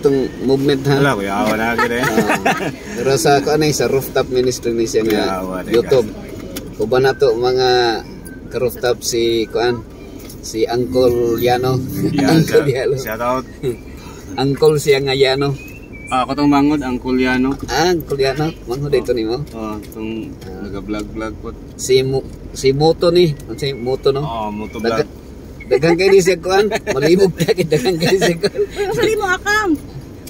itong movement ha. Wala ko yawa na gid eh. Pero sa ano sa rooftop ministry ni siya nga YouTube. Uban nato mga ka-rooftop si kuan si Uncle Yano. Uncle Yano. Shout out. Uncle siya nga Yano. Ako tong mangod ang Kulyano. Uncle Yano, mangod dito nimo. Tong naga-vlog po. Si Moto ni, si Moto no. Moto vlog. Daghang kay siya kuan, malibog ta kay daghang kay siya kuan. Sali mo account.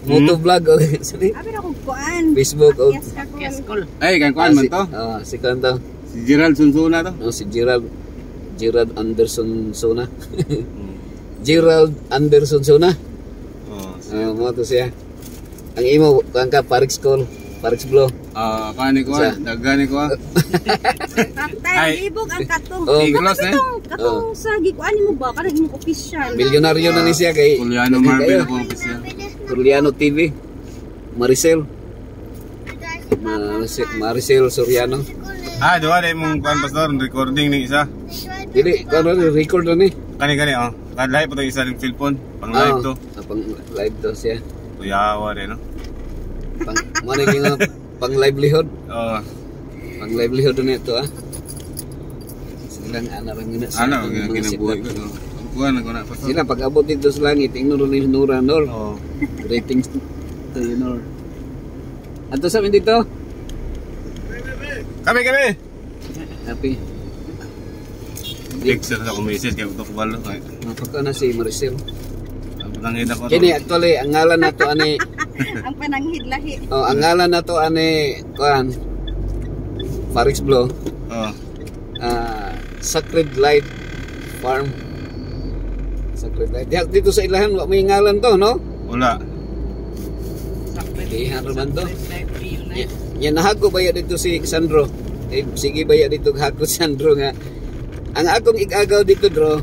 Moto vlog o sali. Abi na ko kuan. Facebook o. Yes, call. Ay, kan kuan man to. Si kuan to. Si Gerald Sunsuna to. Si Gerald Anderson Sona. Gerald Anderson Sona. Mo to siya. Ang imo kuan ka Parix Call, Parix Blow. Kani ko, dagani ko. Tatay ibog ang katong. Katong sa gikuan mo ba kanang imong official. Milyonaryo na ni siya kay Kulyano Marvel ako official. Kulyano TV. Maricel Soriano. Duwa dai mong kuan pastor recording ni isa. Dili kuno record na ni. Kani kan live po to isa ning cellphone pang live to. Pang live to siya. Kuyawa rin, no? Mana yung pang livelihood? Pang livelihood na ito, Silang anak rin nga sa ginabuhay ko, no? Kuhan ako na, pastor. Sila, pag abot dito sa langit, tingnan rin yung Nora, Nor. Ratings to you, Nor. Ato sabi dito? Kami! Happy. Picture sa kumisis, kaya ito kubalo. Mapaka na si Maricel. Kini actually ang ngalan nato ani ang pananghid lahi. Ang ngalan nato ani kuan Parix Blow. Sacred Light Farm. Sacred Light. Dito sa ilahan wa may ngalan to, no? Wala. Dihan man to. Yan nahago baya dito si Sandro. Sige baya dito hago Sandro nga. Ang akong igagaw dito, Dro.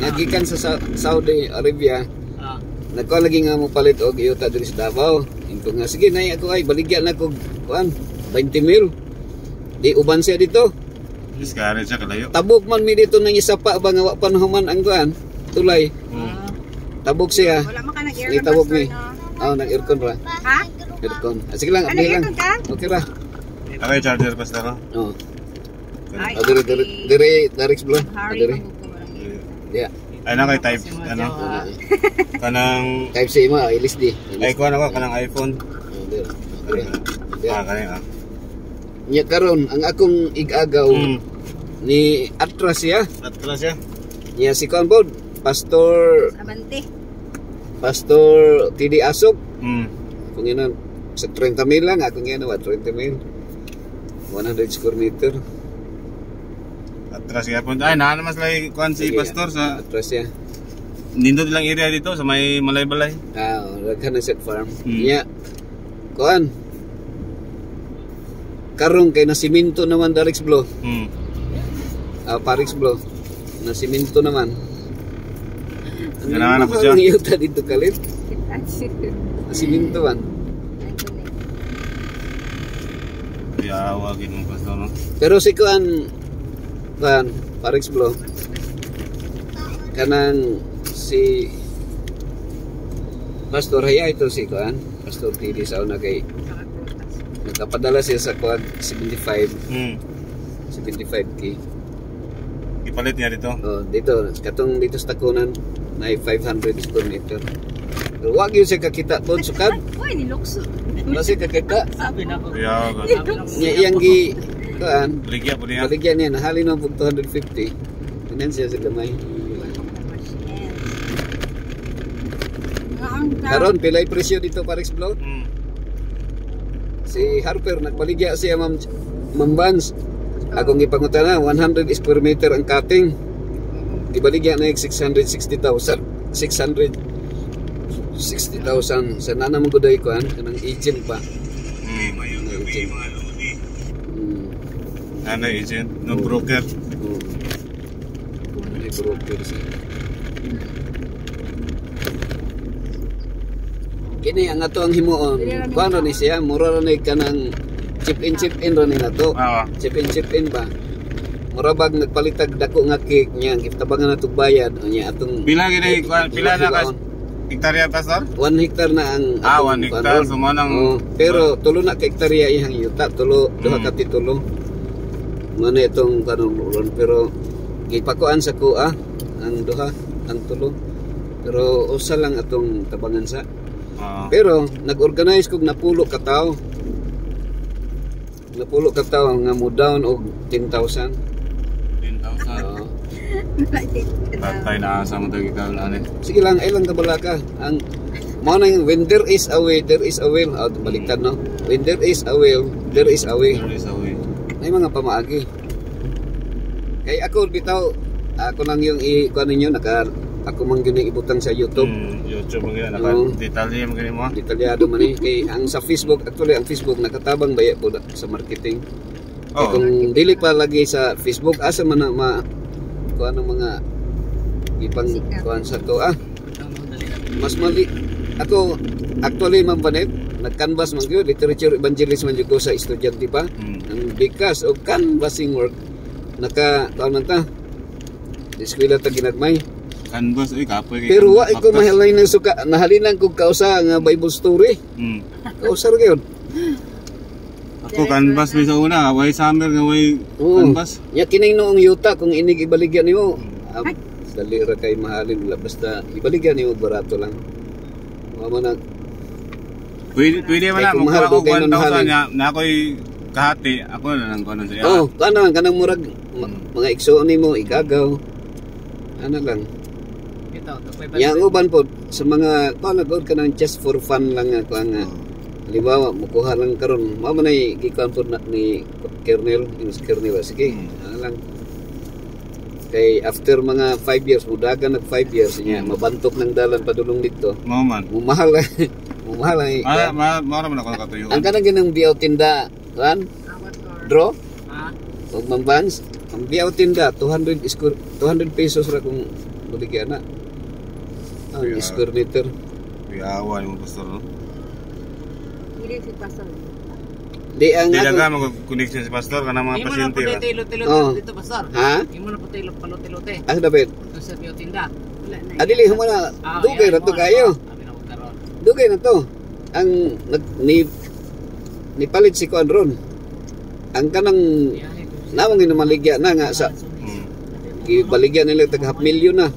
Nagikan sa Saudi Arabia. Nagko lagi nga mo palit og iyota diri sa Davao. Inko nga sige nay ako ay baligyan na ko kuan 20 mil. Di uban siya dito. Diskare siya kalayo. Tabog man mi dito nang isa pa ba nga wa panahuman ang kuan tulay. Tabog siya. Wala man ka nag aircon. Tabog mi. Nag-aircon ra. Ha? Aircon. Sige lang, abli lang. Okay ra. Okay, charger pa sa Oo. Dire Parix Blow. Dire. Yeah. Ay na kay type kanang type C mo LSD. Ay ko ako kanang iPhone. Kanang Nya karon ang akong igagaw ni Atras ya. Nya si Conbod Pastor Abante. Pastor TD Asok. Kung ina sa 30 mil lang akong ina 30 mil. 100 square meter. Atras kaya po. Ay, naman lagi kuhan si Pastor sa... Atras ya. Nindot lang area dito sa may Malay-Balay. Raghan na set farm. Nya, kuhan. Karong kay nasiminto naman Parix Blow. Parix Blow. Nasiminto naman. Ganahan na po siya. Ang iyota dito kalit. Nasiminto man. Yawa, ginong Pastor, no? Pero si kuhan Parix Blow kanang si Pastor Haya ito si kuan Pastor TD sa una kay nagkapadala siya sa kuan 75k ipalit niya dito. Dito katong dito sa takunan na 500 square meter. Pero wag yun siya kakita po sukad. Uy, nilukso. Wala siya kakita. Sabi na ko. Yawa. Iyang gi kuan baligya po niya. Baligyan niya nahalin mo 250. Tinan siya sa gamay. Karon pilay presyo dito Parix Blow. Si Harper nagbaligya siya Ma'am Vance. Akong ipangutana 100 square meter ang cutting. Gibaligya na 660,000. 660,000 sa nana mo guday ko kanang agent pa. Ano agent? No broker? May broker siya. Kini ang ato ang himuon. Kuano ni siya? Mura ra ni kanang chip in ra ni nato. Chip in ba? Mura bag nagpalitag dako nga cake niya. Giftabangan na itong bayad. Anya atong pila na hektarya pastor? 1 hectare na ang 1 hectare so manang pero tulo na ka hektarya ihang yuta, duha ka titulo. Mana itong kanong ron, pero gipakuan sa kuha ang duha, ang tulo. Pero usa lang atong tabangan sa. Pero nag-organize kog napulo ka tawo. Napulo ka tawo nga mo down og 10,000. 10,000. Tatay na asa mo tagi ka ani. Sige lang, ay lang kabalaka. Ang mao nang when there is a way, there is a will. Baliktad no. When there is a will, there is a way. There is a way. Ay mga pamaagi. Kay ako bitaw, ako lang yung i-kuan ninyo ako man gyud ibutang sa YouTube. YouTube man gyud naka-detalye man gyud mo. Detalyado man kay ang sa Facebook, actually ang Facebook nakatabang baya po sa marketing. Kung dili pa lagi sa Facebook asa man na kuan ang mga ipang kuan sa to mas mali ako actually man panet nag-canvas man gyud, literature evangelist man gyud ko sa estudyante pa. Because of canvassing work kuan man ta eskwela ta ginagmay canvas kapoy pero wa ko mahalay nang suka nahalinan kog kausa nga Bible story. Kausa ra gyud ako canvas mi sa una way summer nga way canvas nya kining noong yuta kung inig ibaligyan nimo dali ra kay mahalin basta ibaligyan nimo barato lang mama na pwede man na magkuha ko 1,000 na ako'y kahati ako na lang kuno siya kanang murag mga igsoon nimo igagaw ano lang yang uban po sa mga panagod ka ng just for fun lang ako ang halimbawa mukuha lang karon mao man ay gikuan po ni Kernel sige lang kay after mga 5 years mudagan nag 5 years niya mabantok ng dalan padulong dito mumahal ay mara man ako katuyo ang kanang ginang biyaw tinda kan draw og mambans ang biyaw tinda 200 pesos ra kung buligyan na ang square meter biyawa yung pastor no Hindi si pastor. Di ang ako mag-connection si pastor kana mga pasyente ra. Dito pastor. Ha? Imo na patay palote-lote. Dapat. Sa biyo tinda. Adili mo na dugay ra to kayo. Dugay na to. Ang ni palit si kuan ron. Ang kanang nawang maligya na nga sa gibaligyan nila tag 500,000 na.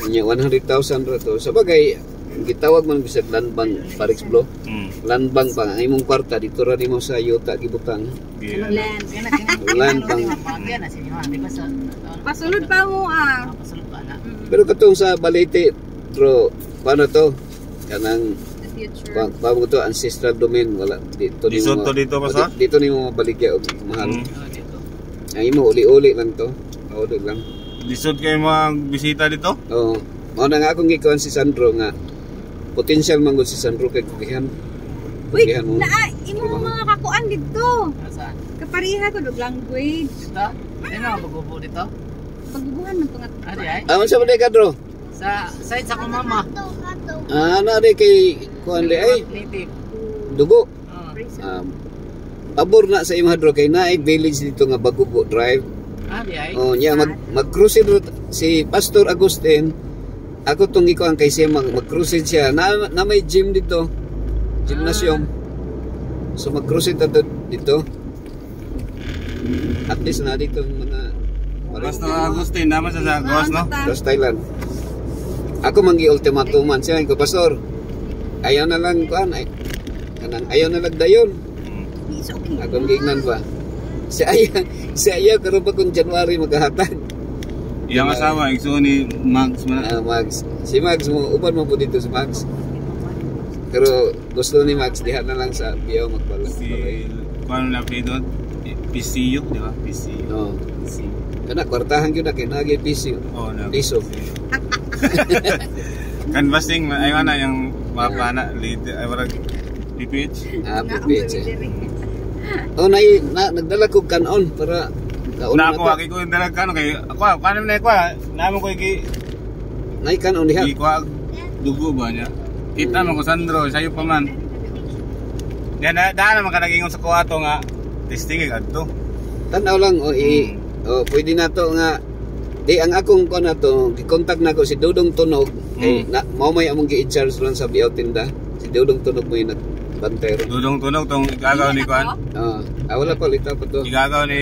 Nya 100,000 ra to. Sabagay gitawag man bisag land bank Parex Blow. Land bank pa ang imong kwarta dito ra nimo sa yuta gibutang. Land bank. Pasulod pa mo Pero katong sa Balete, bro, paano to? Kanang paano to ancestral domain wala dito dito pa sa? Dito nimo mabaligya og mahal. Ang imo uli-uli lang to. Uli lang. Lisod kayo magbisita dito? Oo. Mao na nga akong gikuan si Sandro nga potential man gud si Sandro kay kugihan. Uy, imo mga kakuan dito. Kapariha ko dog language. Dito? Ano magubo dito? Pagbubuhan man tungat. Awan sa man ka Dro? Sa side sa ko mama. Na di kay kuan di ay Native. dugo. Pabor na sa imong Dro kay naay village dito nga Bagubo Drive. Di ay. Nya mag-cruise si Pastor Agustin. Ako tong ikuan kay siya mag-cruise siya na may gym dito. Gymnasium. So mag-cruise dito. At least na dito mga Pastor Agustin naman sa Gawas no? Gawas Thailand. Ako mangi ultimatuman siya ko Pastor. Ayaw na lang kuan ay kanang ayaw na lang dayon. It's okay. Ako gignan ba? Si ayaw karon pa kung January maghahatag. Iyang asawa igsuon ni Max man. Max. Si Max mo upan mo po dito si Max. Pero gusto ni Max diha na lang sa biyaw magbalas. Si paano na doon? PCU, di ba? PCU. Oo. Kana kwartahan gyud na kay nagi piso. Oh, na. Piso. Canvassing ayo na yung mga plana later ay wala PPH. PPH. Nagdala ko kanon para na ako aki ko dalag kano kay ako kanon na ko namo ko iki nay kanon diha. Iko dugo ba niya? Kita mo ko Sandro sayo pa man. Yan daan naman ka nagingon sa kuwato nga testing adto. Tanaw lang pwede na to nga di ang akong ko na to gikontak na ko si Dudong Tunog Kay mao may among gi-charge ron sa biyaw tinda. Si Dudong Tunog mo yung nagbantay ron. Dudong tunog tong igagaw ni Kuan. Wala pa lita pa to. Igagaw ni